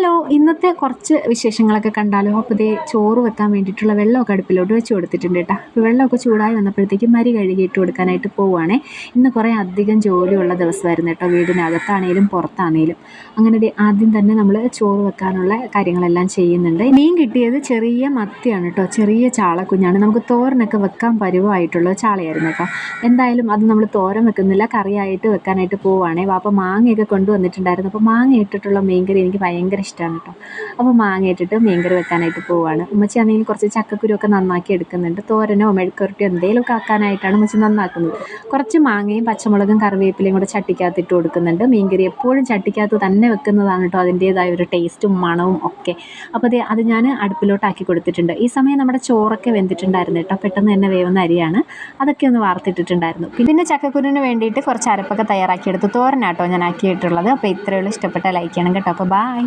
Hello, ഇന്നത്തെ കുറച്ച് വിശേഷങ്ങളൊക്കെ കണ്ടാലോ? അപ്പോൾ ദേ ചോറ് വെക്കാൻ വേണ്ടിയിട്ടുള്ള വെള്ളമൊക്കെ അടുപ്പിലോട്ട് വെച്ച് കൊടുത്തിട്ടുണ്ട് കേട്ടോ. അപ്പോൾ വെള്ളമൊക്കെ ചൂടായി വന്നപ്പോഴത്തേക്കും മരി കഴുകിയിട്ട് കൊടുക്കാനായിട്ട് പോവുകയാണേ. ഇന്ന് കുറേ അധികം ജോലിയുള്ള ദിവസമായിരുന്നു കേട്ടോ, വീടിനകത്താണേലും പുറത്താണേലും. അങ്ങനെ ദേ ആദ്യം തന്നെ നമ്മൾ ചോറ് വെക്കാനുള്ള കാര്യങ്ങളെല്ലാം ചെയ്യുന്നുണ്ട്. മീൻ കിട്ടിയത് ചെറിയ മത്തിയാണ് കേട്ടോ, ചെറിയ ചാളക്കുഞ്ഞാണ്. നമുക്ക് തോരനൊക്കെ വെക്കാൻ പരുവമായിട്ടുള്ള ചാളയായിരുന്നു കേട്ടോ. എന്തായാലും അത് നമ്മൾ തോരൻ വെക്കുന്നില്ല, കറിയായിട്ട് വെക്കാനായിട്ട് പോവുകയാണേ. അപ്പോൾ മാങ്ങയൊക്കെ കൊണ്ടുവന്നിട്ടുണ്ടായിരുന്നു. അപ്പോൾ മാങ്ങ ഇട്ടിട്ടുള്ള മീൻകറി എനിക്ക് ഭയങ്കര ഇഷ്ടമാണ് കേട്ടോ. അപ്പോൾ മാങ്ങ ഇട്ടിട്ട് മീൻകറി വെക്കാനായിട്ട് പോവുകയാണ്. ഉമ്മച്ചിയാണെങ്കിൽ കുറച്ച് ചക്കക്കുരുവൊക്കെ നന്നാക്കി എടുക്കുന്നുണ്ട്. തോരനോ മെഴുക്കുവരട്ടിയോ എന്തെങ്കിലുമൊക്കെ ആക്കാനായിട്ടാണ് ഉമ്മച്ചി നന്നാക്കുന്നത്. കുറച്ച് മാങ്ങയും പച്ചമുളകും കറിവേപ്പിലയും കൂടെ ചട്ടിക്കകത്ത് ഇട്ട് കൊടുക്കുന്നുണ്ട്. മീൻകറി എപ്പോഴും ചട്ടിക്കകത്ത് തന്നെ വെക്കുന്നതാണ് കേട്ടോ അതിൻ്റേതായ ഒരു ടേസ്റ്റും മണവും ഒക്കെ. അപ്പോൾ അത് ഞാൻ അടുപ്പിലോട്ടാക്കി കൊടുത്തിട്ടുണ്ട്. ഈ സമയം നമ്മുടെ ചോറൊക്കെ വെന്തിട്ടുണ്ടായിരുന്നു കേട്ടോ. പെട്ടെന്ന് തന്നെ വേവുന്ന അരിയാണ്. അതൊക്കെ ഒന്ന് വാർത്തിട്ടിട്ടുണ്ടായിരുന്നു. പിന്നെ ചക്കക്കുരുവിന് വേണ്ടിയിട്ട് കുറച്ച് അരപ്പൊക്കെ തയ്യാറാക്കിയെടുത്ത് തോരനാട്ടോ ഞാൻ ആക്കിയിട്ടുള്ളത്. അപ്പോൾ ഇത്രയുള്ള ഇഷ്ടപ്പെട്ട ലൈക്ക് ചെയ്യണം കേട്ടോ. അപ്പോൾ ബൈ.